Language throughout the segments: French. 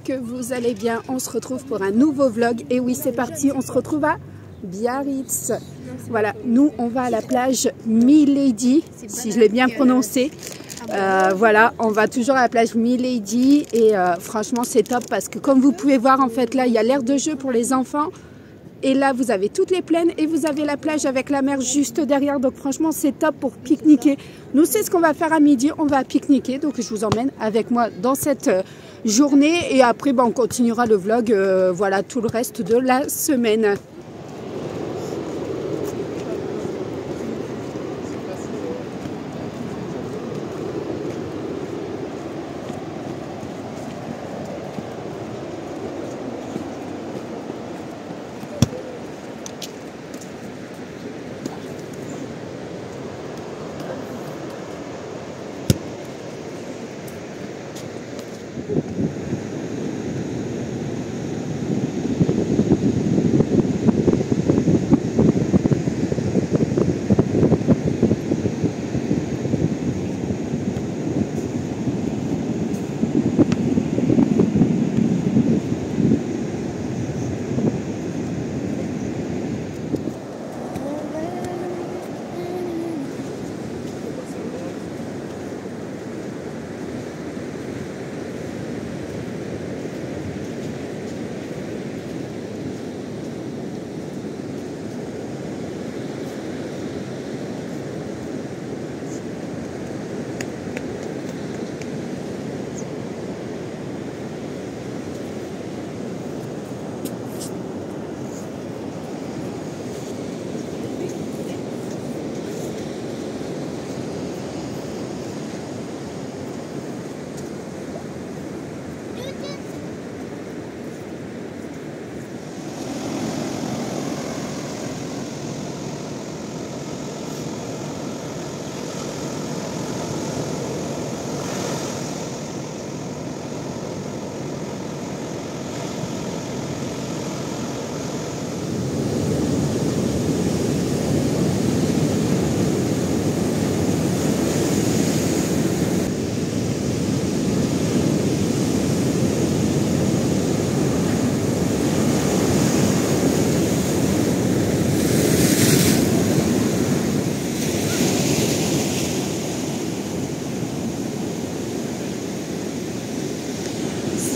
que vous allez bien. On se retrouve pour un nouveau vlog. Et oui, c'est parti, on se retrouve à Biarritz. Voilà, nous on va à la plage Milady, si je l'ai bien prononcé. Voilà, on va toujours à la plage Milady et franchement c'est top parce que comme vous pouvez voir, en fait là il y a l'aire de jeu pour les enfants. Et là, vous avez toutes les plaines et vous avez la plage avec la mer juste derrière. Donc franchement, c'est top pour pique-niquer. Nous, c'est ce qu'on va faire à midi. On va pique-niquer. Donc je vous emmène avec moi dans cette journée. Et après, on continuera le vlog, voilà, tout le reste de la semaine.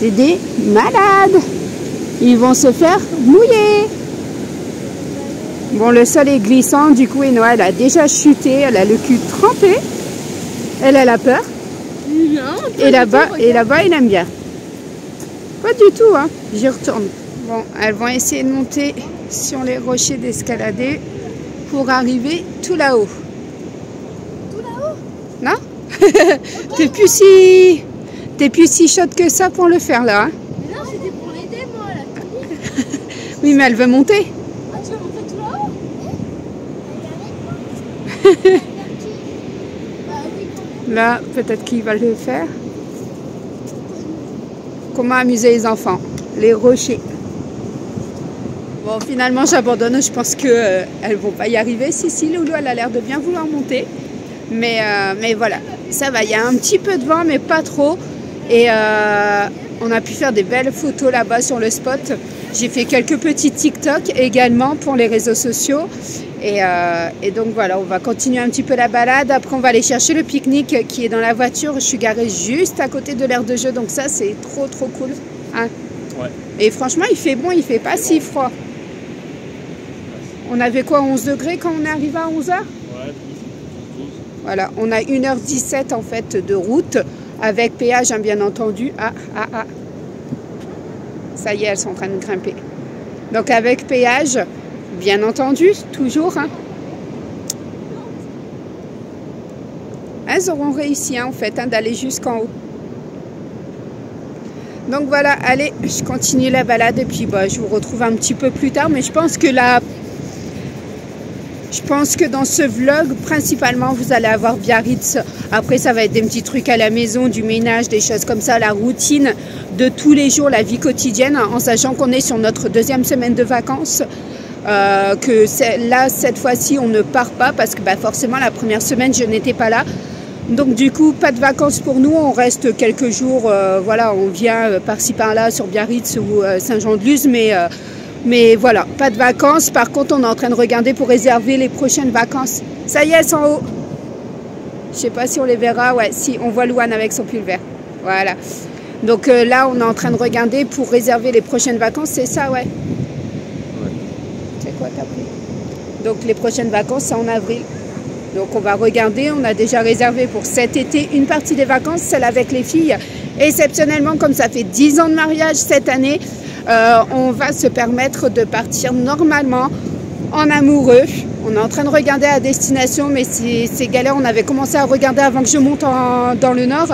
C'est des malades. Ils vont se faire mouiller. Bon, le sol est glissant. Du coup, Enoa, elle a déjà chuté. Elle a le cul trempé. Elle a peur. Non, et là-bas, il aime bien. Pas du tout, hein. J'y retourne. Bon, elles vont essayer de monter sur les rochers d'escalader pour arriver tout là-haut. Tout là-haut? Non? T'es plus si chaude que ça pour le faire là. Hein? Mais non, c'était pour l'aider moi là. Oui, mais elle veut monter. Ah, tu vas monter tout là-haut? Là, peut-être qu'il va le faire. Comment amuser les enfants? Les rochers. Bon, finalement, j'abandonne. Je pense qu'elles ne vont pas y arriver. Si, Loulou, elle a l'air de bien vouloir monter. Mais voilà, ça va. Il y a un petit peu de vent, mais pas trop. Et on a pu faire des belles photos là-bas sur le spot. J'ai fait quelques petits TikTok également pour les réseaux sociaux. Et donc voilà, on va continuer un petit peu la balade. Après, on va aller chercher le pique-nique qui est dans la voiture. Je suis garée juste à côté de l'aire de jeu. Donc ça, c'est trop cool. Hein? Ouais. Et franchement, il fait bon, il fait pas si froid. On avait quoi, 11 degrés quand on est arrivé à 11h? Ouais, 12. Voilà, on a 1h17 en fait de route. Avec péage, hein, bien entendu. Ça y est, elles sont en train de grimper. Donc avec péage, bien entendu, toujours. Hein. Elles auront réussi, hein, en fait, hein, d'aller jusqu'en haut. Donc voilà, allez, je continue la balade et puis je vous retrouve un petit peu plus tard. Mais je pense que dans ce vlog, principalement, vous allez avoir Biarritz. Après, ça va être des petits trucs à la maison, du ménage, des choses comme ça, la routine de tous les jours, la vie quotidienne, en sachant qu'on est sur notre deuxième semaine de vacances. Que là, cette fois-ci, on ne part pas parce que forcément, la première semaine, je n'étais pas là. Donc du coup, pas de vacances pour nous, on reste quelques jours, voilà, on vient par-ci par-là sur Biarritz ou Saint-Jean-de-Luz, mais voilà, pas de vacances. Par contre, on est en train de regarder pour réserver les prochaines vacances. Ça y est, elles sont en haut. Je sais pas si on les verra, ouais, si, on voit Louane avec son pull vert. Voilà. Donc là, on est en train de regarder pour réserver les prochaines vacances, c'est ça, ouais. C'est quoi t'as pris? Donc les prochaines vacances, c'est en avril. Donc on va regarder, on a déjà réservé pour cet été une partie des vacances, celle avec les filles. Exceptionnellement, comme ça fait 10 ans de mariage cette année, on va se permettre de partir normalement en amoureux. On est en train de regarder à destination, mais c'est galère. On avait commencé à regarder avant que je monte dans le nord.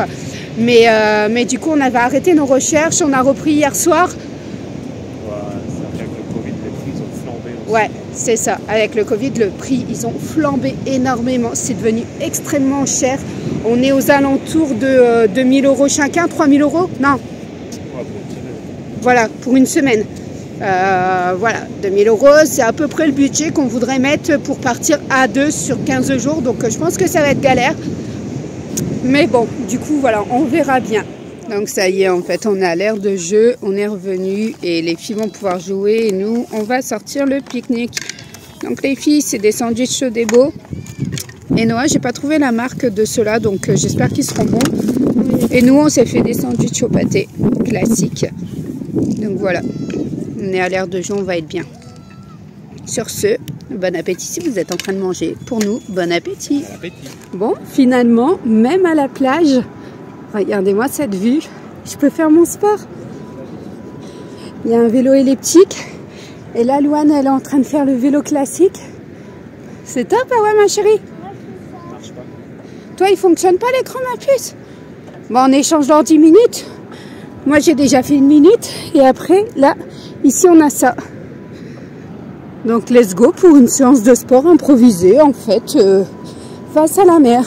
Mais du coup, on avait arrêté nos recherches, on a repris hier soir. Ouais, c'est ça. Avec le Covid, le prix, ils ont flambé énormément. C'est devenu extrêmement cher. On est aux alentours de 2000 € chacun, 3000 €. Non. Voilà, pour une semaine. Voilà, 2000 €, c'est à peu près le budget qu'on voudrait mettre pour partir à 2 sur 15 jours. Donc, je pense que ça va être galère. Mais bon, du coup, voilà, on verra bien. Donc ça y est, en fait, on est à l'ère de jeu, on est revenu et les filles vont pouvoir jouer et nous, on va sortir le pique-nique. Donc les filles, c'est des sandwichs Sodebo. Et Noah, j'ai pas trouvé la marque de ceux-là, donc j'espère qu'ils seront bons. Et nous, on s'est fait des sandwichs au pâté, classiques. Donc voilà, on est à l'ère de jeu, on va être bien. Sur ce, bon appétit si vous êtes en train de manger. Pour nous, bon appétit. Bon appétit. Bon, finalement, même à la plage... Regardez-moi cette vue, je peux faire mon sport. Il y a un vélo elliptique. Et là, Louane, elle est en train de faire le vélo classique. C'est top, ah ouais, ma chérie? Marche pas. Toi, il fonctionne pas l'écran, ma puce? Bon, on échange dans 10 minutes. Moi, j'ai déjà fait 1 minute. Et après, là, ici, on a ça. Donc, let's go pour une séance de sport improvisée, en fait, face à la mer.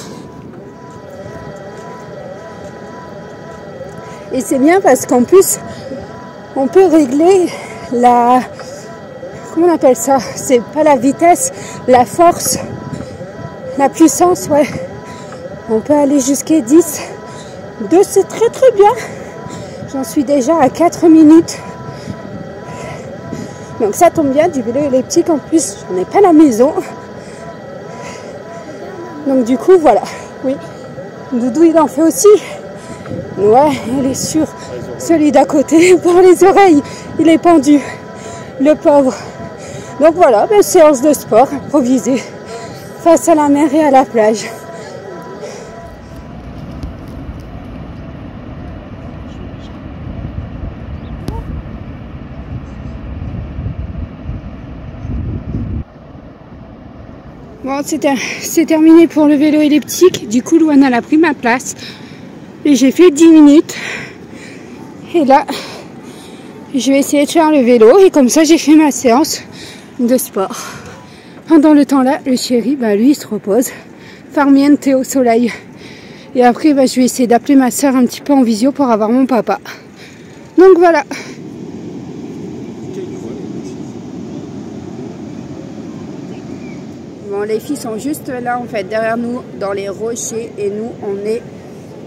Et c'est bien parce qu'en plus, on peut régler la... Comment on appelle ça? C'est pas la vitesse, la force, la puissance, ouais. On peut aller jusqu'à 10. 2, c'est très très bien. J'en suis déjà à 4 minutes. Donc ça tombe bien, du vélo elliptique en plus, j'en ai pas à la maison. Donc du coup, voilà. Oui, Doudou, il en fait aussi. Ouais, il est sur celui d'à côté par les oreilles. Il est pendu, le pauvre. Donc voilà, ben, séance de sport improvisée face à la mer et à la plage. Bon, c'est terminé pour le vélo elliptique. Du coup, Louane, elle a pris ma place. Et j'ai fait 10 minutes. Et là, je vais essayer de faire le vélo. Et comme ça, j'ai fait ma séance de sport. Pendant le temps là, le chéri, bah, lui, il se repose. Farmiente au soleil. Et après, bah, je vais essayer d'appeler ma soeur un petit peu en visio pour avoir mon papa. Donc voilà. Bon, les filles sont juste là, en fait, derrière nous, dans les rochers. Et nous, on est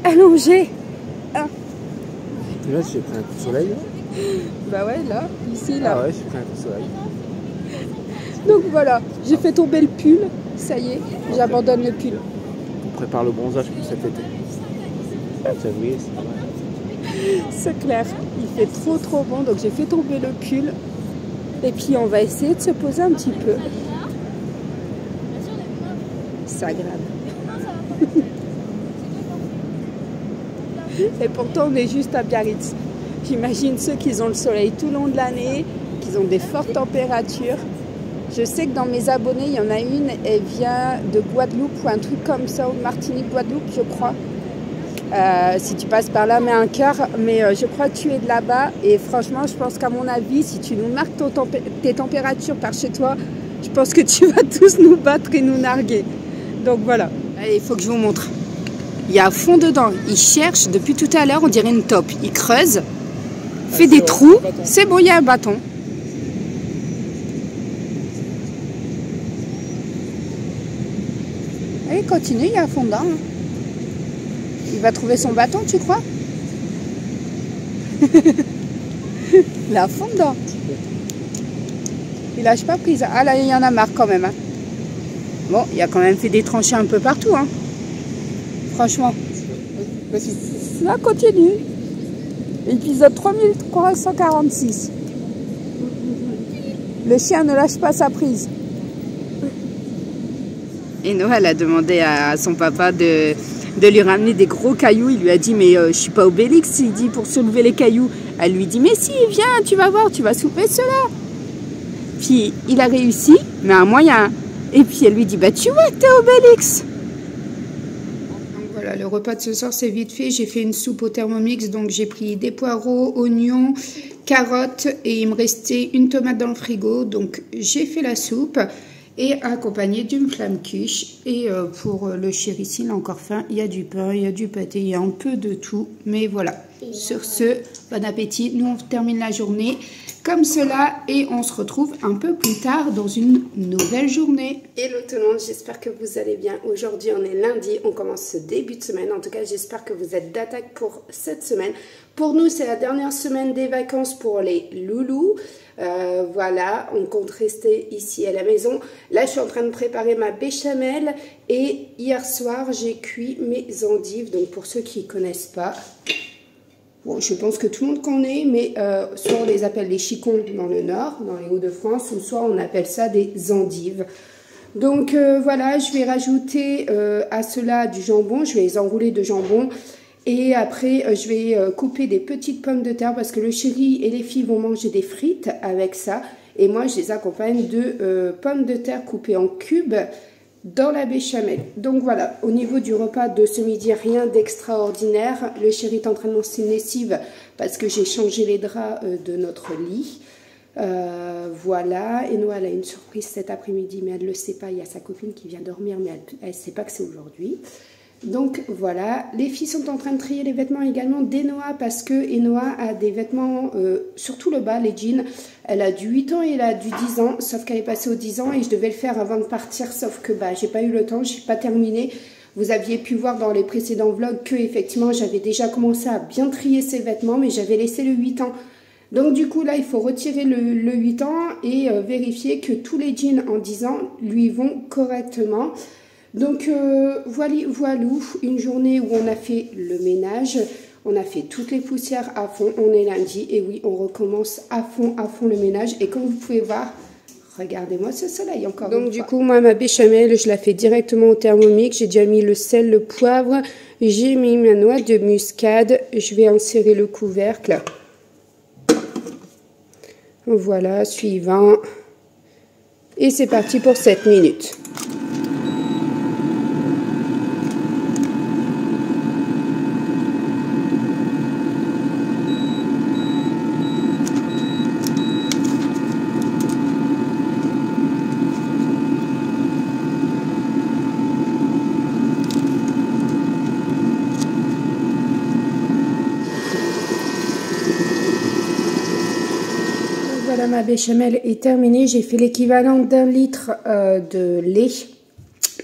allongés. Ah. Et là, j'ai pris un coup de soleil. Là. Bah ouais, là, ici, là. Ah ouais, j'ai pris un coup de soleil. Donc voilà, j'ai fait tomber le pull. Ça y est, j'abandonne le pull. On prépare le bronzage pour cet été. Février, c'est pas mal. C'est clair, il fait trop bon. Donc j'ai fait tomber le pull. Et puis on va essayer de se poser un petit peu. C'est agréable. Et pourtant on est juste à Biarritz. J'imagine ceux qui ont le soleil tout le long de l'année, qui ont des fortes températures. Je sais que dans mes abonnés, il y en a une, elle vient de Guadeloupe ou un truc comme ça, ou Martinique, Guadeloupe, je crois. Si tu passes par là, mets un cœur. Mais je crois que tu es de là-bas. Et franchement, je pense qu'à mon avis, si tu nous marques tes températures par chez toi, je pense que tu vas tous nous battre et nous narguer. Donc voilà. Allez, il faut que je vous montre. Il y a à fond dedans. Il cherche depuis tout à l'heure, on dirait une taupe. Il creuse, fait des trous. C'est bon, il y a un bâton. Allez, continue, il y a à fond dedans. Il va trouver son bâton, tu crois? Il est à fond dedans. Il lâche pas prise. Ah là, il y en a marre quand même. Hein. Bon, il a quand même fait des tranchées un peu partout. Hein. Franchement. Ça continue. Épisode 3346. Le chien ne lâche pas sa prise. Et Noël a demandé à son papa de lui ramener des gros cailloux. Il lui a dit, mais je suis pas Obélix. Il dit, pour soulever les cailloux. Elle lui dit, mais si, viens, tu vas voir, tu vas soulever cela. Puis il a réussi, mais un moyen. Et puis elle lui dit, bah tu vois que t'es Obélix. Donc voilà, le repas de ce soir c'est vite fait. J'ai fait une soupe au Thermomix, donc j'ai pris des poireaux, oignons, carottes et il me restait une tomate dans le frigo. Donc j'ai fait la soupe et accompagnée d'une flamme quiche. Et pour le chéri, s'il a encore faim, il y a du pain, il y a du pâté, il y a un peu de tout. Mais voilà, sur ce, bon appétit. Nous on termine la journée comme cela et on se retrouve un peu plus tard dans une nouvelle journée. Hello tout le monde, j'espère que vous allez bien. Aujourd'hui on est lundi, on commence ce début de semaine. En tout cas j'espère que vous êtes d'attaque pour cette semaine. Pour nous c'est la dernière semaine des vacances pour les loulous. Voilà, on compte rester ici à la maison. Là je suis en train de préparer ma béchamel et hier soir j'ai cuit mes endives. Donc pour ceux qui ne connaissent pas... Bon, je pense que tout le monde connaît, mais soit on les appelle les chicons dans le nord, dans les Hauts-de-France, ou soit on appelle ça des endives. Donc voilà, je vais rajouter à cela du jambon, je vais les enrouler de jambon. Et après, je vais couper des petites pommes de terre parce que le chéri et les filles vont manger des frites avec ça. Et moi, je les accompagne de pommes de terre coupées en cubes dans la béchamel. Donc voilà, au niveau du repas de ce midi, rien d'extraordinaire. Le chéri est en train de lancer une lessive parce que j'ai changé les draps de notre lit. Voilà, et Noël a une surprise cet après-midi, mais elle ne le sait pas. Il y a sa copine qui vient dormir, mais elle ne sait pas que c'est aujourd'hui. Donc voilà, les filles sont en train de trier les vêtements également d'Enoa parce que Enoa a des vêtements, surtout le bas, les jeans. Elle a du 8 ans et elle a du 10 ans, sauf qu'elle est passée aux 10 ans et je devais le faire avant de partir, sauf que bah, j'ai pas eu le temps, j'ai pas terminé. Vous aviez pu voir dans les précédents vlogs que effectivement j'avais déjà commencé à bien trier ses vêtements, mais j'avais laissé le 8 ans. Donc du coup là il faut retirer le 8 ans et vérifier que tous les jeans en 10 ans lui vont correctement. Donc voilou, une journée où on a fait le ménage, on a fait toutes les poussières à fond, on est lundi et oui on recommence à fond le ménage et comme vous pouvez voir, regardez-moi ce soleil encore. Donc du coup moi ma béchamel je la fais directement au Thermomix, j'ai déjà mis le sel, le poivre, j'ai mis ma noix de muscade, je vais insérer le couvercle. Voilà, suivant. Et c'est parti pour 7 minutes. Voilà, ma béchamel est terminée. J'ai fait l'équivalent d'1 litre de lait,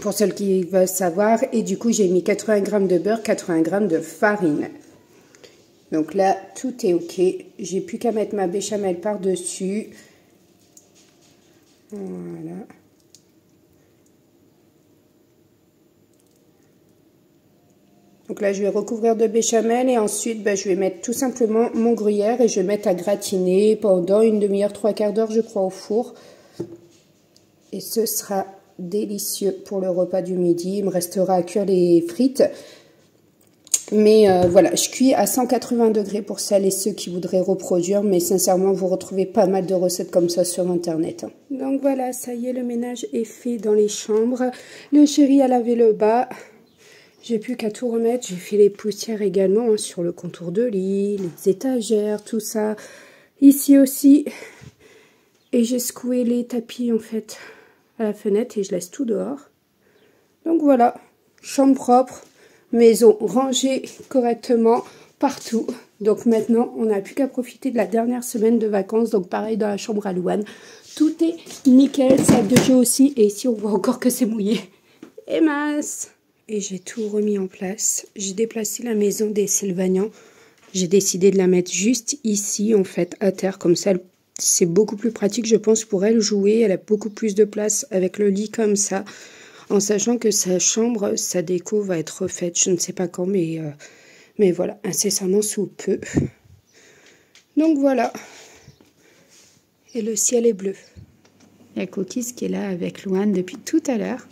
pour celles qui veulent savoir. Et du coup, j'ai mis 80 g de beurre, 80 g de farine. Donc là, tout est OK. J'ai plus qu'à mettre ma béchamel par-dessus. Voilà. Donc là, je vais recouvrir de béchamel et ensuite, je vais mettre tout simplement mon gruyère et je vais mettre à gratiner pendant une demi-heure, 3/4 d'heure, je crois, au four. Et ce sera délicieux pour le repas du midi. Il me restera à cuire les frites. Mais voilà, je cuis à 180 degrés pour celles et ceux qui voudraient reproduire. Mais sincèrement, vous retrouvez pas mal de recettes comme ça sur Internet. Donc voilà, ça y est, le ménage est fait dans les chambres. Le chéri a lavé le bas. J'ai plus qu'à tout remettre. J'ai fait les poussières également sur le contour de lit, les étagères, tout ça. Ici aussi. Et j'ai secoué les tapis en fait à la fenêtre et je laisse tout dehors. Donc voilà, chambre propre, maison rangée correctement partout. Donc maintenant, on n'a plus qu'à profiter de la dernière semaine de vacances. Donc pareil dans la chambre à Louane. Tout est nickel, salle de jeu aussi. Et ici, on voit encore que c'est mouillé. Et mince! et j'ai tout remis en place. J'ai déplacé la maison des Sylvanians. J'ai décidé de la mettre juste ici, en fait, à terre. Comme ça, c'est beaucoup plus pratique, je pense, pour elle jouer. Elle a beaucoup plus de place avec le lit comme ça. En sachant que sa chambre, sa déco va être refaite. Je ne sais pas quand, mais voilà, incessamment sous peu. Donc voilà. Et le ciel est bleu. Il y a Cookies qui est là avec Louane depuis tout à l'heure.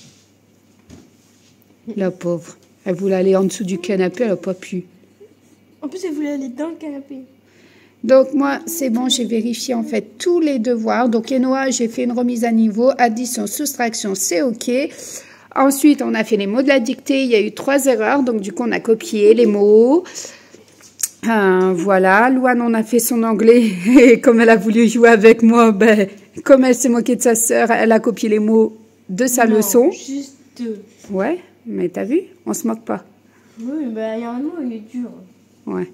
La pauvre. Elle voulait aller en dessous du canapé, elle n'a pas pu. En plus, elle voulait aller dans le canapé. Donc moi, c'est bon, j'ai vérifié en fait tous les devoirs. Donc Enoa, j'ai fait une remise à niveau. Addition, soustraction, c'est OK. Ensuite, on a fait les mots de la dictée. Il y a eu 3 erreurs. Donc du coup, on a copié les mots. Voilà. Louane, on a fait son anglais. Et comme elle a voulu jouer avec moi, ben, comme elle s'est moquée de sa sœur, elle a copié les mots de sa leçon. Juste 2. Ouais, mais t'as vu, on se moque pas. Oui, mais il y a un mot, il est dur. Ouais.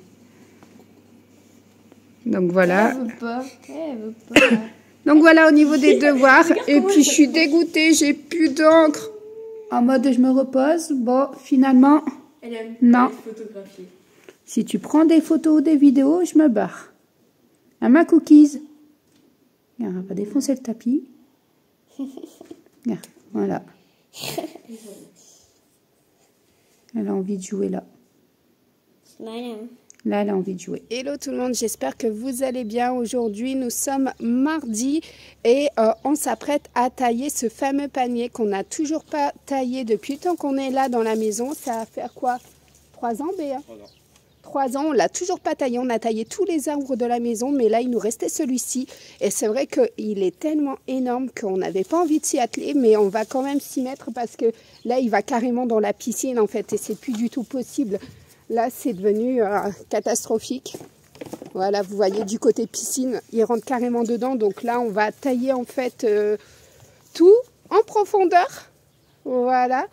Donc voilà. Elle veut pas. Elle veut pas. Donc voilà au niveau des devoirs. Et puis je suis dégoûtée, j'ai plus d'encre. En mode je me repose. Bon, finalement, Elle aime non. photographier. Si tu prends des photos ou des vidéos, je me barre. À ma Cookies. Regarde, on va défoncer le tapis. Regarde, voilà. Elle a envie de jouer là. Là, elle a envie de jouer. Hello tout le monde, j'espère que vous allez bien. Aujourd'hui, nous sommes mardi et on s'apprête à tailler ce fameux panier qu'on n'a toujours pas taillé depuis le temps qu'on est là dans la maison. Ça va faire quoi? 3 ans, Béa? 3 ans, on l'a toujours pas taillé. On a taillé tous les arbres de la maison, mais là, il nous restait celui-ci. Et c'est vrai qu'il est tellement énorme qu'on n'avait pas envie de s'y atteler, mais on va quand même s'y mettre parce que là, il va carrément dans la piscine, en fait, et c'est plus du tout possible. Là, c'est devenu catastrophique. Voilà, vous voyez, du côté piscine, il rentre carrément dedans. Donc là, on va tailler, en fait, tout en profondeur. Voilà.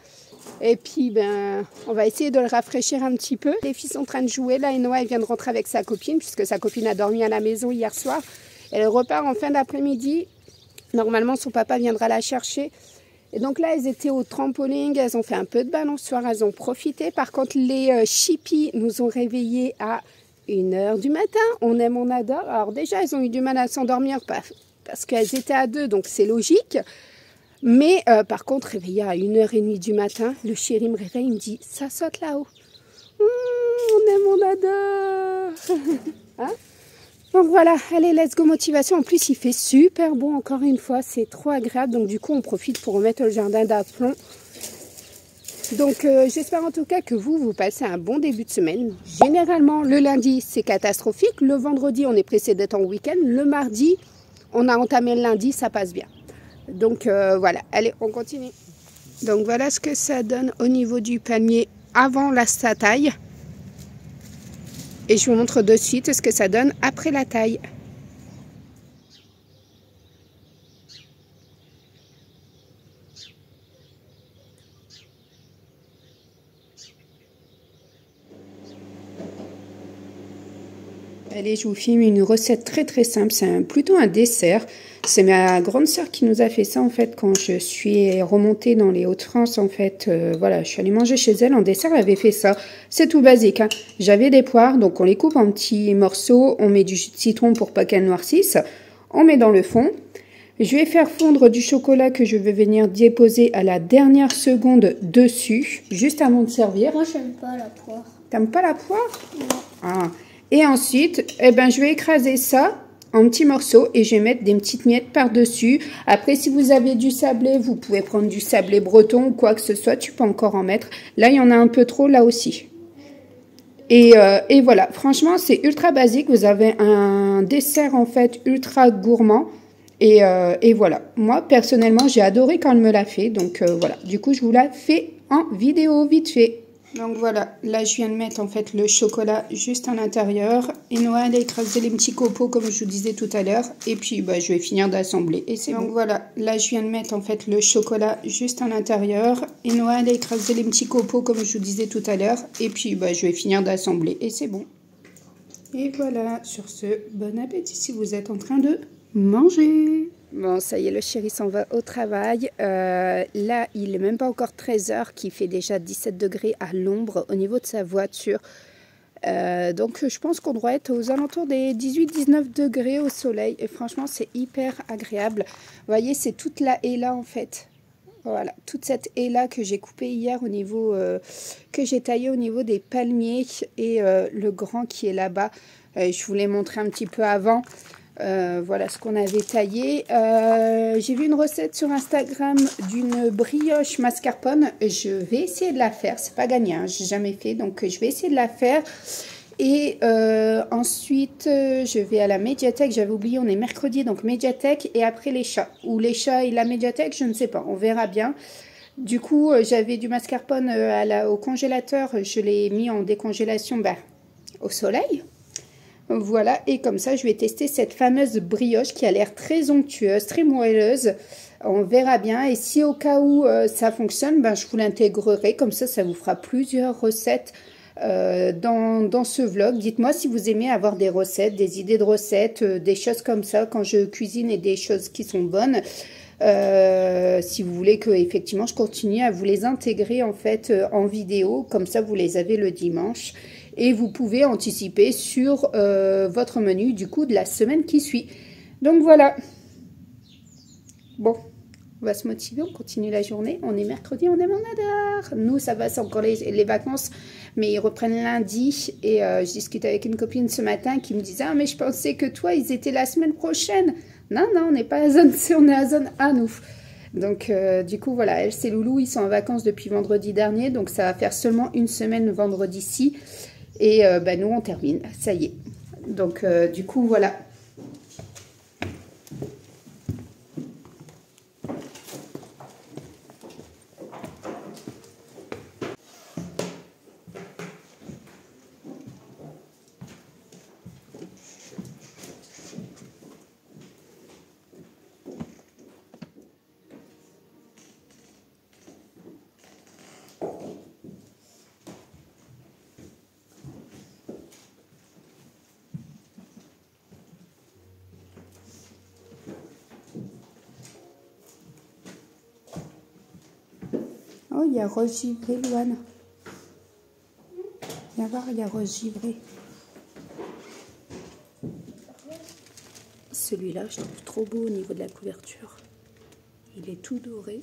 Et puis, ben, on va essayer de le rafraîchir un petit peu. Les filles sont en train de jouer. Là, Enoa, elle vient de rentrer avec sa copine, puisque sa copine a dormi à la maison hier soir. Elle repart en fin d'après-midi. Normalement, son papa viendra la chercher. Et donc là, elles étaient au trampoline. Elles ont fait un peu de balançoire. Elles ont profité. Par contre, les chippies nous ont réveillés à 1h du matin. On aime, on adore. Alors déjà, elles ont eu du mal à s'endormir parce qu'elles étaient à 2, donc c'est logique. Mais par contre, réveillé à 1h30 du matin, le chéri me réveille, il me dit, ça saute là-haut. On aime, on adore. Hein? Donc voilà, allez, let's go motivation. En plus, il fait super bon, encore une fois, c'est trop agréable. Donc du coup, on profite pour remettre le jardin d'aplomb. Donc j'espère en tout cas que vous passez un bon début de semaine. Généralement, le lundi, c'est catastrophique. Le vendredi, on est pressé d'être en week-end. Le mardi, on a entamé le lundi, ça passe bien. Donc voilà, allez, on continue. Donc voilà ce que ça donne au niveau du panier avant la taille. Et je vous montre de suite ce que ça donne après la taille. Allez, je vous filme une recette très simple. C'est plutôt un dessert. C'est ma grande sœur qui nous a fait ça en fait quand je suis remontée dans les Hauts-de-France en fait. Voilà, je suis allée manger chez elle en dessert. Elle avait fait ça. C'est tout basique. Hein. J'avais des poires, donc on les coupe en petits morceaux. On met du jus de citron pour pas qu'elles noircissent. On met dans le fond. Je vais faire fondre du chocolat que je vais venir déposer à la dernière seconde dessus, juste avant de servir. Moi, j'aime pas la poire. T'aimes pas la poire? Non. Ah. Et ensuite, eh ben, je vais écraser ça en petits morceaux et je vais mettre des petites miettes par-dessus. Après, si vous avez du sablé, vous pouvez prendre du sablé breton ou quoi que ce soit. Tu peux encore en mettre. Là, il y en a un peu trop là aussi. Et voilà, franchement, c'est ultra basique. Vous avez un dessert en fait ultra gourmand. Et voilà, moi personnellement, j'ai adoré quand elle me l'a fait. Donc voilà, du coup, je vous la fais en vidéo vite fait. Donc voilà, là je viens de mettre en fait le chocolat juste à l'intérieur. Et Noah, elle a écrasé les petits copeaux comme je vous disais tout à l'heure. Et puis bah, je vais finir d'assembler. Et c'est donc bon. Voilà, là je viens de mettre en fait le chocolat juste à l'intérieur. Et Noah, elle a écrasé les petits copeaux comme je vous disais tout à l'heure. Et puis bah, je vais finir d'assembler. Et c'est bon. Et voilà, sur ce, bon appétit si vous êtes en train de manger. Bon, ça y est, le chéri s'en va au travail. Là, il n'est même pas encore 13 h, qu'il fait déjà 17 degrés à l'ombre au niveau de sa voiture. Donc, je pense qu'on doit être aux alentours des 18-19 degrés au soleil. Et franchement, c'est hyper agréable. Vous voyez, c'est toute la haie là, en fait. Voilà, toute cette haie là que j'ai coupée hier au niveau... que j'ai taillé au niveau des palmiers et le grand qui est là-bas. Je vous l'ai montré un petit peu avant. Voilà ce qu'on avait taillé. J'ai vu une recette sur Instagram d'une brioche mascarpone. Je vais essayer de la faire. C'est pas gagné, hein. J'ai jamais fait, donc je vais essayer de la faire. Et ensuite, je vais à la médiathèque. J'avais oublié, on est mercredi, donc médiathèque. Et après les chats. Ou les chats et la médiathèque, je ne sais pas. On verra bien. Du coup, j'avais du mascarpone au congélateur. Je l'ai mis en décongélation au soleil. Voilà, et comme ça, je vais tester cette fameuse brioche qui a l'air très onctueuse, très moelleuse. On verra bien. Et si au cas où ça fonctionne, je vous l'intégrerai. Comme ça vous fera plusieurs recettes dans ce vlog. Dites-moi si vous aimez avoir des recettes, des idées de recettes, des choses comme ça quand je cuisine et des choses qui sont bonnes. Si vous voulez que effectivement je continue à vous les intégrer en fait en vidéo. Comme ça, vous les avez le dimanche. Et vous pouvez anticiper sur votre menu du coup de la semaine qui suit. Donc voilà. Bon, on va se motiver, on continue la journée. On est mercredi, on est en adore. Nous, ça va, c'est encore les vacances. Mais ils reprennent lundi. Et je discutais avec une copine ce matin qui me disait « Ah, mais je pensais que toi, ils étaient la semaine prochaine. » Non, non, on n'est pas à zone C, on est à zone A, nous. Donc, du coup, voilà, elle, c'est Loulou. Ils sont en vacances depuis vendredi dernier. Donc, ça va faire seulement une semaine vendredi-ci. Et nous, on termine. Ça y est. Donc, du coup, voilà. Oh, il y a Rose Givré, Louane. Viens voir, il y a Rose Givré. Celui-là, je trouve trop beau au niveau de la couverture. Il est tout doré.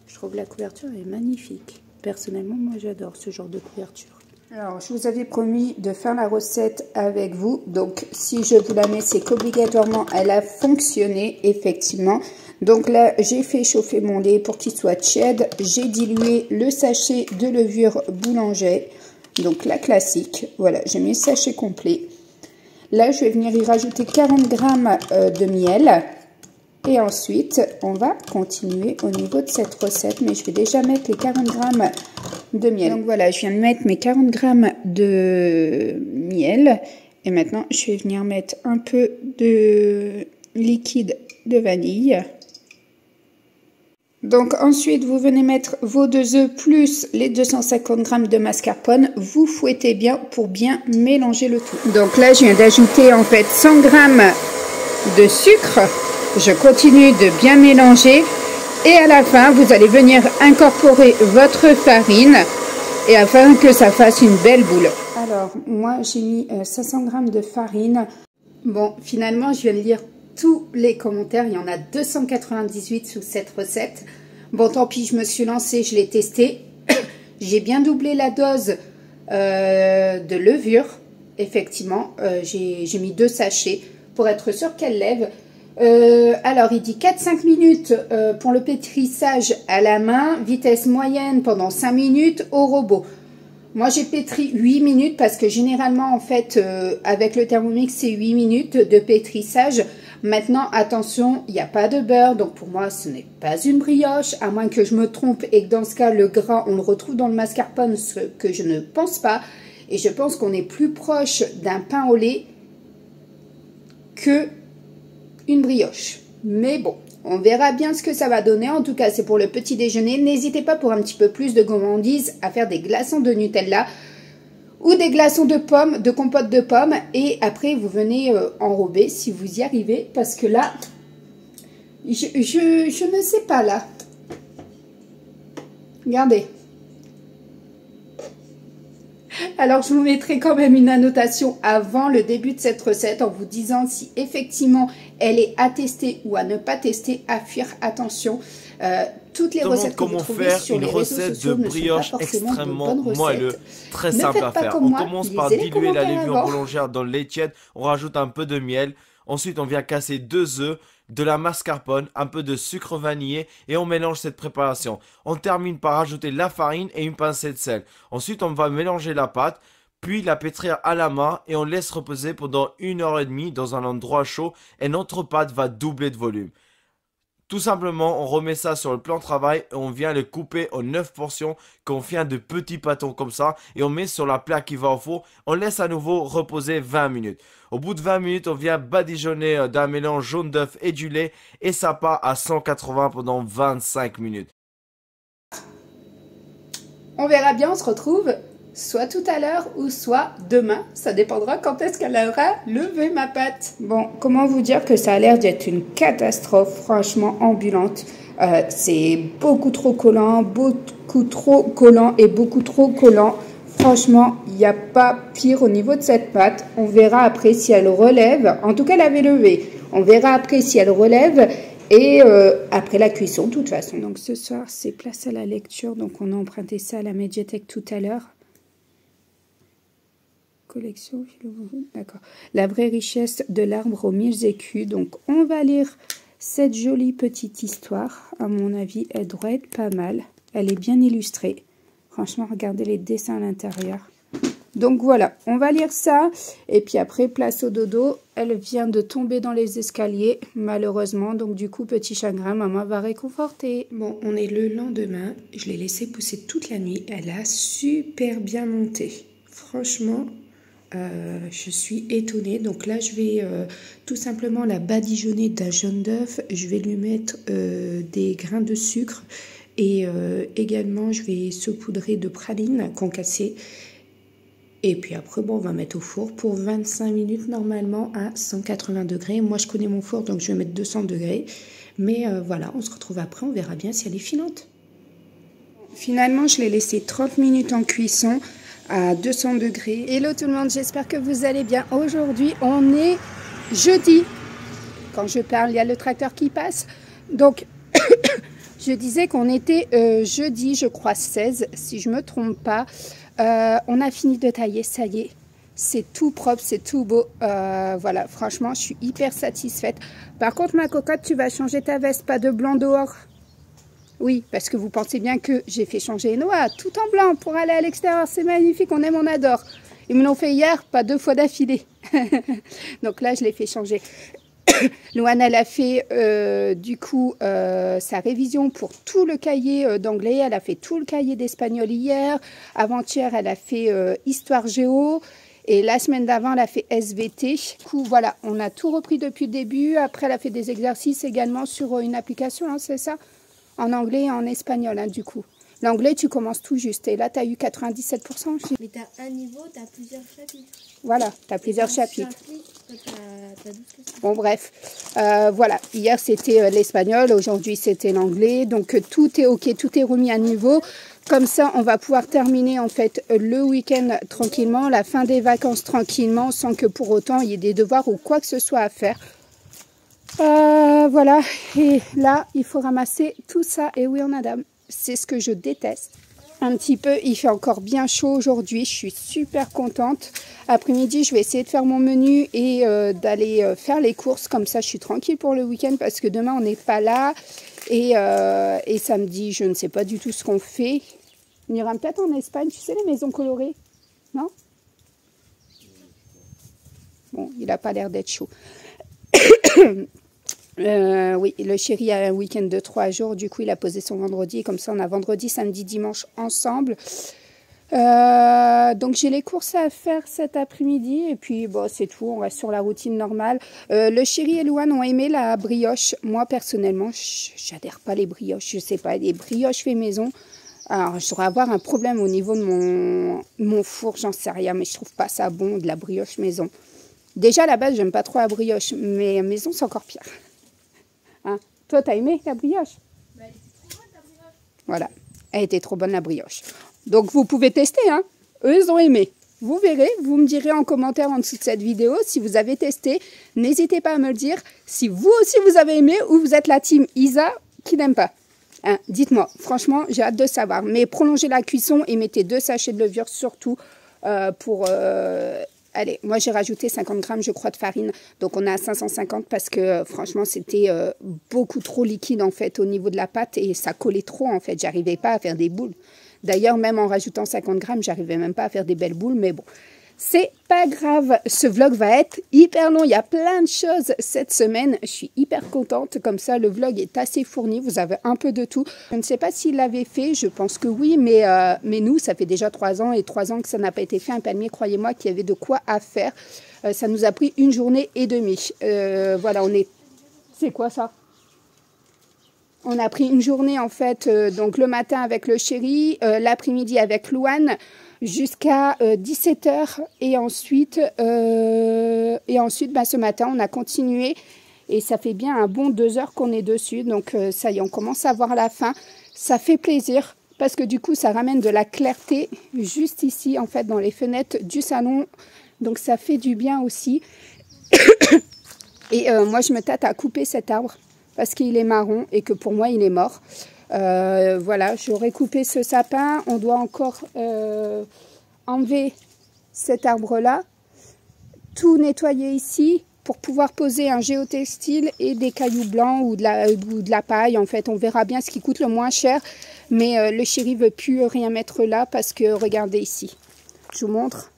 Je trouve la couverture est magnifique. Personnellement, moi, j'adore ce genre de couverture. Alors, je vous avais promis de faire la recette avec vous. Donc, si je vous la mets, c'est qu'obligatoirement, elle a fonctionné, effectivement. Donc là, j'ai fait chauffer mon lait pour qu'il soit tiède. J'ai dilué le sachet de levure boulanger. Donc la classique. Voilà, j'ai mis le sachet complet. Là, je vais venir y rajouter 40 g de miel. Et ensuite, on va continuer au niveau de cette recette. Mais je vais déjà mettre les 40 g de miel. Donc voilà, je viens de mettre mes 40 g de miel. Et maintenant, je vais venir mettre un peu de liquide de vanille. Donc ensuite, vous venez mettre vos 2 œufs plus les 250 g de mascarpone. Vous fouettez bien pour bien mélanger le tout. Donc là, je viens d'ajouter en fait 100 g de sucre. Je continue de bien mélanger. Et à la fin, vous allez venir incorporer votre farine et afin que ça fasse une belle boule. Alors, moi, j'ai mis 500 g de farine. Bon, finalement, je viens de lire tous les commentaires. Il y en a 298 sous cette recette. Bon, tant pis, je me suis lancée, je l'ai testé. J'ai bien doublé la dose de levure. Effectivement, j'ai mis 2 sachets pour être sûr qu'elle lève. Alors, il dit 4-5 minutes pour le pétrissage à la main, vitesse moyenne pendant 5 minutes au robot. Moi, j'ai pétri 8 minutes parce que généralement, en fait, avec le Thermomix, c'est 8 minutes de pétrissage. Maintenant, attention, il n'y a pas de beurre, donc pour moi, ce n'est pas une brioche, à moins que je me trompe et que dans ce cas, le gras, on le retrouve dans le mascarpone, ce que je ne pense pas. Et je pense qu'on est plus proche d'un pain au lait que une brioche. Mais bon, on verra bien ce que ça va donner. En tout cas, c'est pour le petit déjeuner. N'hésitez pas pour un petit peu plus de gourmandise à faire des glaçons de Nutella ou des glaçons de pommes, de compote de pommes. Et après, vous venez enrober si vous y arrivez. Parce que là, Je ne sais pas là. Regardez. Alors, je vous mettrai quand même une annotation avant le début de cette recette en vous disant si effectivement elle est à tester ou à ne pas tester, à fuir, attention. Toutes les recettes que vous trouvez sur les réseaux sociaux ne sont pas forcément de bonnes recettes. Moelleux, très simple à faire. On commence par diluer la levure boulangère dans le lait tiède, on rajoute un peu de miel, ensuite on vient casser 2 œufs, de la mascarpone, un peu de sucre vanillé et on mélange cette préparation. On termine par ajouter la farine et une pincée de sel. Ensuite on va mélanger la pâte, puis la pétrir à la main et on laisse reposer pendant 1h30 dans un endroit chaud et notre pâte va doubler de volume. Tout simplement, on remet ça sur le plan de travail et on vient le couper en 9 portions qu'on fait de petits pâtons comme ça et on met sur la plaque qui va au four. On laisse à nouveau reposer 20 minutes. Au bout de 20 minutes, on vient badigeonner d'un mélange jaune d'œuf et du lait et ça part à 180 pendant 25 minutes. On verra bien, on se retrouve soit tout à l'heure ou soit demain. Ça dépendra quand est-ce qu'elle aura levé ma pâte. Bon, comment vous dire que ça a l'air d'être une catastrophe, franchement, ambulante. C'est beaucoup trop collant et beaucoup trop collant. Franchement, il n'y a pas pire au niveau de cette pâte. On verra après si elle relève. En tout cas, elle avait levé. On verra après si elle relève. Et après la cuisson, de toute façon. Donc ce soir, c'est place à la lecture. Donc on a emprunté ça à la médiathèque tout à l'heure. Collection, d'accord. La vraie richesse de l'arbre aux 1000 écus. Donc on va lire cette jolie petite histoire. À mon avis, elle devrait être pas mal. Elle est bien illustrée. Franchement, regardez les dessins à l'intérieur. Donc voilà, on va lire ça. Et puis après, place au dodo. Elle vient de tomber dans les escaliers, malheureusement. Donc du coup, petit chagrin, maman va réconforter. Bon, on est le lendemain. Je l'ai laissée pousser toute la nuit. Elle a super bien monté. Franchement, je suis étonnée. Donc là, je vais tout simplement la badigeonner d'un jaune d'œuf. Je vais lui mettre des grains de sucre. Et également, je vais saupoudrer de praline concassée. Et puis après, bon, on va mettre au four pour 25 minutes normalement à 180 degrés. Moi, je connais mon four, donc je vais mettre 200 degrés. Mais voilà, on se retrouve après, on verra bien si elle est filante. Finalement, je l'ai laissé 30 minutes en cuisson à 200 degrés. Hello tout le monde, j'espère que vous allez bien. Aujourd'hui, on est jeudi. Quand je parle, il y a le tracteur qui passe. Donc, je disais qu'on était jeudi, je crois 16, si je ne me trompe pas. On a fini de tailler, ça y est. C'est tout propre, c'est tout beau. Voilà, franchement, je suis hyper satisfaite. Par contre, ma cocotte, tu vas changer ta veste, pas de blanc dehors. Oui, parce que vous pensez bien que j'ai fait changer Noah tout en blanc pour aller à l'extérieur. C'est magnifique, on aime, on adore. Ils me l'ont fait hier, pas 2 fois d'affilée. Donc là, je l'ai fait changer. Louane, elle a fait du coup sa révision pour tout le cahier d'anglais. Elle a fait tout le cahier d'espagnol hier. Avant-hier, elle a fait histoire géo. Et la semaine d'avant, elle a fait SVT. Du coup, voilà, on a tout repris depuis le début. Après, elle a fait des exercices également sur une application, hein, c'est ça? En anglais et en espagnol, hein, du coup. L'anglais, tu commences tout juste. Et là, tu as eu 97%. Mais tu as un niveau, tu as plusieurs chapitres. Voilà, tu as plusieurs chapitres. Bon, bref. Voilà, hier, c'était l'espagnol. Aujourd'hui, c'était l'anglais. Donc, tout est OK, tout est remis à niveau. Comme ça, on va pouvoir terminer, en fait, le week-end tranquillement, la fin des vacances tranquillement, sans que pour autant, il y ait des devoirs ou quoi que ce soit à faire. Voilà. Et là, il faut ramasser tout ça. Et oui, on a dame. C'est ce que je déteste. Un petit peu, il fait encore bien chaud aujourd'hui. Je suis super contente. Après-midi, je vais essayer de faire mon menu et d'aller faire les courses. Comme ça, je suis tranquille pour le week-end parce que demain, on n'est pas là. Et samedi, je ne sais pas du tout ce qu'on fait. On ira peut-être en Espagne. Tu sais, les maisons colorées? Non? Bon, il n'a pas l'air d'être chaud. Oui, le chéri a un week-end de 3 jours. Du coup, il a posé son vendredi. Comme ça, on a vendredi, samedi, dimanche ensemble. Donc, j'ai les courses à faire cet après-midi. Et puis, bon, c'est tout. On reste sur la routine normale. Le chéri et Louane ont aimé la brioche. Moi, personnellement, j'adhère pas les brioches. Je sais pas, les brioches fait maison. Alors, je devrais avoir un problème au niveau de mon four. J'en sais rien, mais je trouve pas ça bon, de la brioche maison. Déjà, à la base, j'aime pas trop la brioche. Mais maison, c'est encore pire. Hein, Toi, t'as aimé la brioche? Bah, elle était trop bonne, la brioche. Voilà, elle était trop bonne, la brioche. Donc, vous pouvez tester, hein. Eux, ils ont aimé. Vous verrez, vous me direz en commentaire en dessous de cette vidéo si vous avez testé. N'hésitez pas à me le dire si vous aussi vous avez aimé ou vous êtes la team Isa qui n'aime pas. Hein, dites-moi, franchement, j'ai hâte de savoir. Mais prolongez la cuisson et mettez 2 sachets de levure surtout pour... allez, moi j'ai rajouté 50 grammes je crois de farine. Donc on est à 550 parce que franchement c'était beaucoup trop liquide en fait au niveau de la pâte et ça collait trop en fait. J'arrivais pas à faire des boules. D'ailleurs, même en rajoutant 50 grammes, j'arrivais même pas à faire des belles boules. Mais bon, c'est pas grave. Ce vlog va être hyper long. Il y a plein de choses cette semaine. Je suis hyper contente. Comme ça, le vlog est assez fourni. Vous avez un peu de tout. Je ne sais pas s'il l'avait fait. Je pense que oui. Mais nous, ça fait déjà 3 ans. Et 3 ans que ça n'a pas été fait. Un palmier, croyez-moi, qu'il y avait de quoi à faire. Ça nous a pris 1 journée et demie. Voilà, on est... C'est quoi ça ? On a pris une journée en fait, donc le matin avec le chéri, l'après-midi avec Louane, jusqu'à 17 h. Et ensuite ce matin, on a continué. Et ça fait bien un bon 2 heures qu'on est dessus. Donc ça y est, on commence à voir la fin. Ça fait plaisir parce que du coup, ça ramène de la clarté juste ici, en fait, dans les fenêtres du salon. Donc ça fait du bien aussi. Et moi, je me tâte à couper cet arbre. Parce qu'il est marron et que pour moi, il est mort. Voilà, j'aurais coupé ce sapin. On doit encore enlever cet arbre-là. Tout nettoyer ici pour pouvoir poser un géotextile et des cailloux blancs ou de la paille. En fait, on verra bien ce qui coûte le moins cher. Mais le chéri ne veut plus rien mettre là parce que, regardez ici. Je vous montre.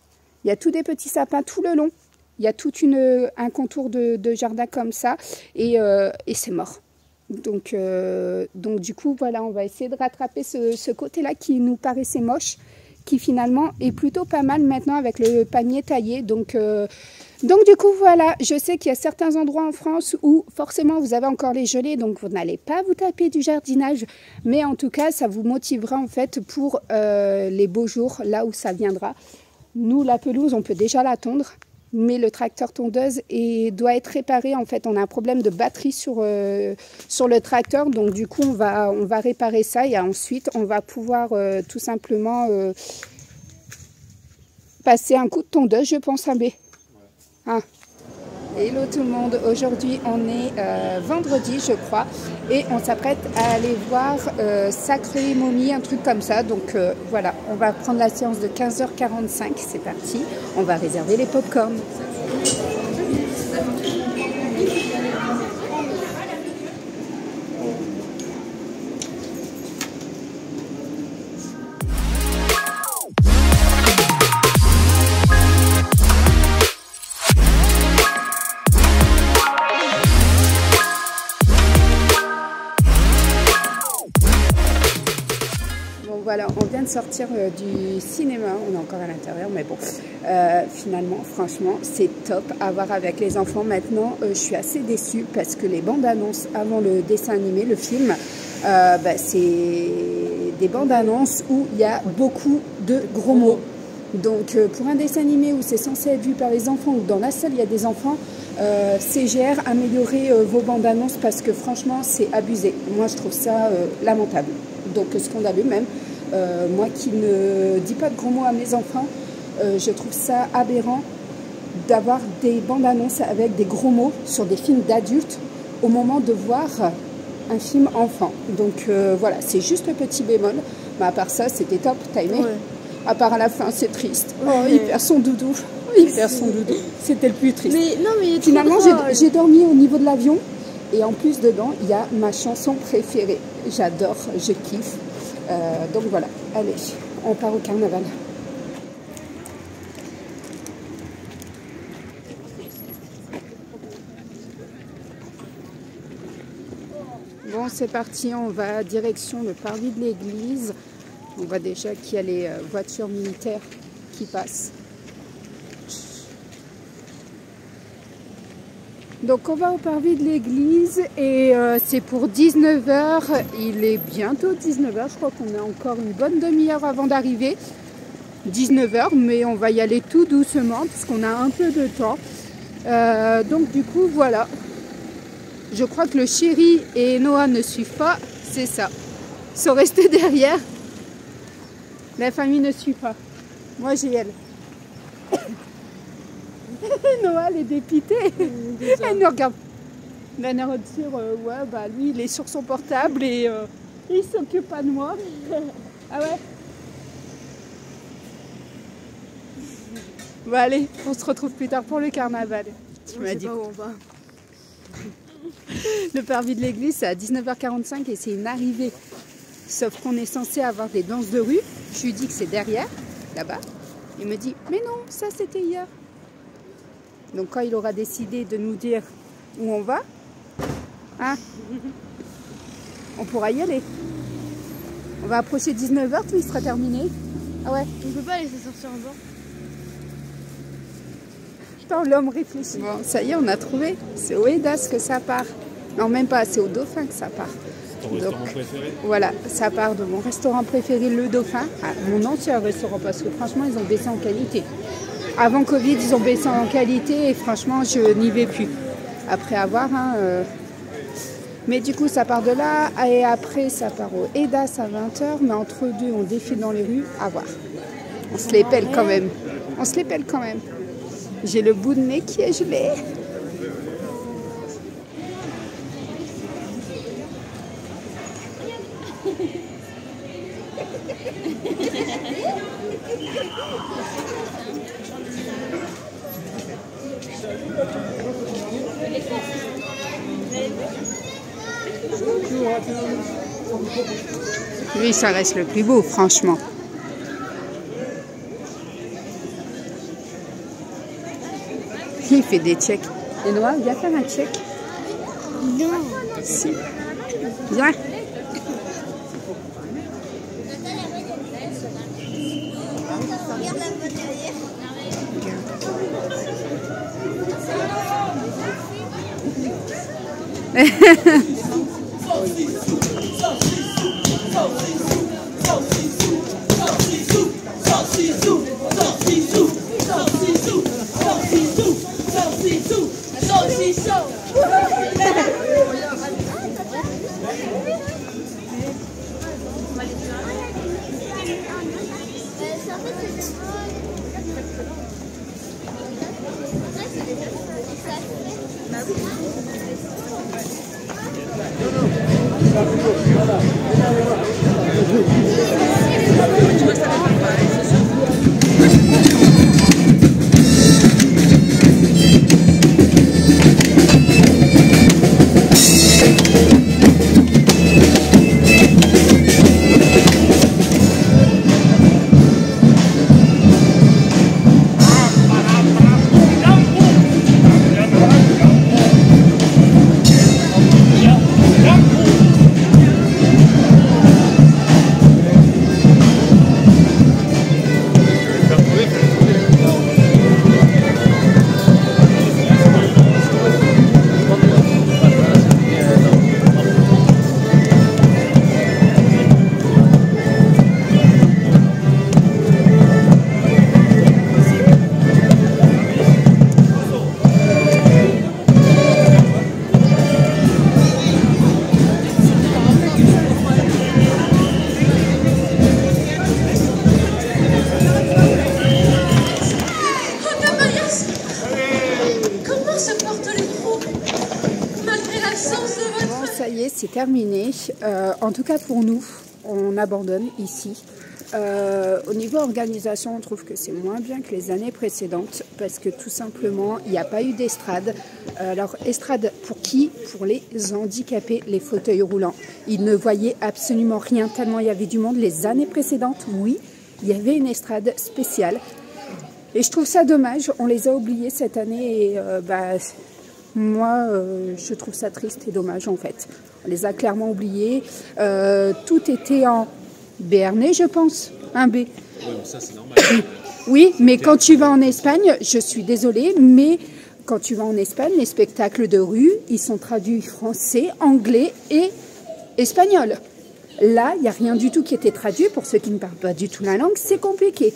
Il y a tous des petits sapins tout le long. Il y a tout un contour de jardin comme ça et c'est mort. Donc du coup, voilà, on va essayer de rattraper ce côté-là qui nous paraissait moche, qui finalement est plutôt pas mal maintenant avec le panier taillé. Donc du coup, voilà, je sais qu'il y a certains endroits en France où forcément vous avez encore les gelées, donc vous n'allez pas vous taper du jardinage. Mais en tout cas, ça vous motivera en fait pour les beaux jours, là où ça viendra. Nous, la pelouse, on peut déjà la tondre. Mais le tracteur tondeuse doit être réparé. En fait, on a un problème de batterie sur le tracteur. Donc, du coup, on va réparer ça. Et ensuite, on va pouvoir tout simplement passer un coup de tondeuse, je pense, à B. Hein. Hello tout le monde. Aujourd'hui, on est vendredi, je crois. Et on s'apprête à aller voir Sacré Momie, un truc comme ça. Donc, voilà, on va prendre la séance de 15 h 45. C'est parti. On va réserver les pop-corn. Voilà, on vient de sortir du cinéma, on est encore à l'intérieur, mais bon, finalement, franchement, c'est top à voir avec les enfants. Maintenant, je suis assez déçue parce que les bandes annonces avant le dessin animé, le film, c'est des bandes annonces où il y a beaucoup de gros mots. Donc, pour un dessin animé où c'est censé être vu par les enfants, ou dans la salle il y a des enfants, CGR, améliorez vos bandes annonces parce que franchement, c'est abusé. Moi, je trouve ça lamentable. Donc, scandaleux même. Moi qui ne dis pas de gros mots à mes enfants, je trouve ça aberrant d'avoir des bandes annonces avec des gros mots sur des films d'adultes au moment de voir un film enfant. Donc voilà, c'est juste le petit bémol. Mais à part ça, c'était top, t'as aimé? Ouais. À part à la fin, c'est triste. Oh, il perd son doudou. Il perd son doudou. C'était le plus triste. Mais, non, mais finalement, j'ai dormi au niveau de l'avion. Et en plus, dedans, il y a ma chanson préférée. J'adore, je kiffe. Donc voilà, allez, on part au carnaval. Bon, c'est parti, on va direction le parvis de l'église. On voit déjà qu'il y a les voitures militaires qui passent. Donc on va au parvis de l'église et c'est pour 19 h. Il est bientôt 19 h, je crois qu'on a encore une bonne demi-heure avant d'arriver. 19 h, mais on va y aller tout doucement puisqu'on a un peu de temps. Donc du coup voilà, Je crois que le chéri et Noah ne suivent pas. C'est ça. Ils sont restés derrière. La famille ne suit pas. Moi, j'ai elle. Noah, elle est dépitée. Elle nous regarde. La narode dire, ouais, bah lui, il est sur son portable et il s'occupe pas de moi. Ah ouais? Bon, allez, on se retrouve plus tard pour le carnaval. Tu m'as dit. Pas où on va. Le parvis de l'église, c'est à 19h45 et c'est une arrivée. Sauf qu'on est censé avoir des danses de rue. Je lui dis que c'est derrière, là-bas. Il me dit, mais non, ça c'était hier. Donc quand il aura décidé de nous dire où on va, hein, on pourra y aller. On va approcher 19h, tout il sera terminé. Ah ouais. On peut pas laisser sortir en bas. Putain, l'homme réfléchit. Bon, ça y est, on a trouvé. C'est au Edas que ça part. Non, même pas, c'est au Dauphin que ça part. C'est ton restaurant préféré? Voilà, ça part de mon restaurant préféré, le Dauphin, à mon ancien restaurant, parce que franchement, ils ont baissé en qualité. Avant Covid, ils ont baissé en qualité et franchement, je n'y vais plus. Après avoir, hein, mais du coup, ça part de là et après, ça part au Edas à 20h, mais entre deux, on défile dans les rues, à voir. On se les pèle quand même. On se les pèle quand même. J'ai le bout de nez qui est gelé. Lui, ça reste le plus beau, franchement. Il fait des checks. Et Noah, viens faire un check. Non. Si. Viens. C'est terminé. En tout cas pour nous, on abandonne ici. Au niveau organisation, on trouve que c'est moins bien que les années précédentes parce que tout simplement, il n'y a pas eu d'estrade. Alors, estrade pour qui? Pour les handicapés, les fauteuils roulants. Ils ne voyaient absolument rien tellement il y avait du monde. Les années précédentes, oui, il y avait une estrade spéciale. Et je trouve ça dommage. On les a oubliés cette année et moi, je trouve ça triste et dommage en fait. On les a clairement oubliés. Tout était en Béarnais, je pense. Un B. Oui, mais ça c'est normal. Oui, mais quand tu vas en Espagne, je suis désolée, mais quand tu vas en Espagne, les spectacles de rue, ils sont traduits français, anglais et espagnol. Là, il n'y a rien du tout qui était traduit. Pour ceux qui ne parlent pas du tout la langue, c'est compliqué.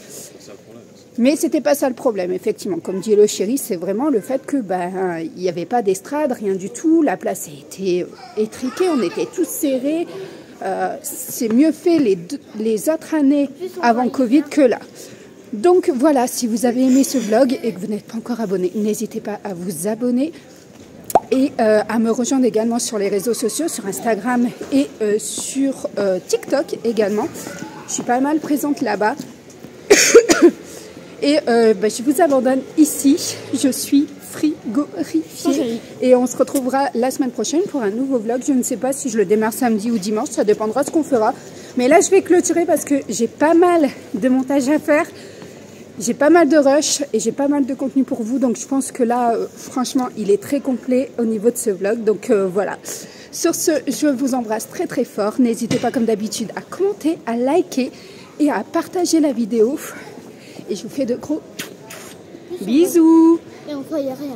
Mais c'était pas ça le problème, effectivement. Comme dit le chéri, c'est vraiment le fait que il n'y avait pas d'estrade, rien du tout. La place était étriquée, on était tous serrés. C'est mieux fait les autres années avant Covid que là. Donc voilà, si vous avez aimé ce vlog et que vous n'êtes pas encore abonné, n'hésitez pas à vous abonner et à me rejoindre également sur les réseaux sociaux, sur Instagram et sur TikTok également. Je suis pas mal présente là-bas. Et je vous abandonne ici. Je suis frigorifiée. Et on se retrouvera la semaine prochaine pour un nouveau vlog. Je ne sais pas si je le démarre samedi ou dimanche. Ça dépendra de ce qu'on fera. Mais là, je vais clôturer parce que j'ai pas mal de montage à faire. J'ai pas mal de rush et j'ai pas mal de contenu pour vous. Donc, je pense que là, franchement, il est très complet au niveau de ce vlog. Donc, voilà. Sur ce, je vous embrasse très très fort. N'hésitez pas, comme d'habitude, à commenter, à liker et à partager la vidéo. Et je vous fais de gros bisous. Et on croyait rien.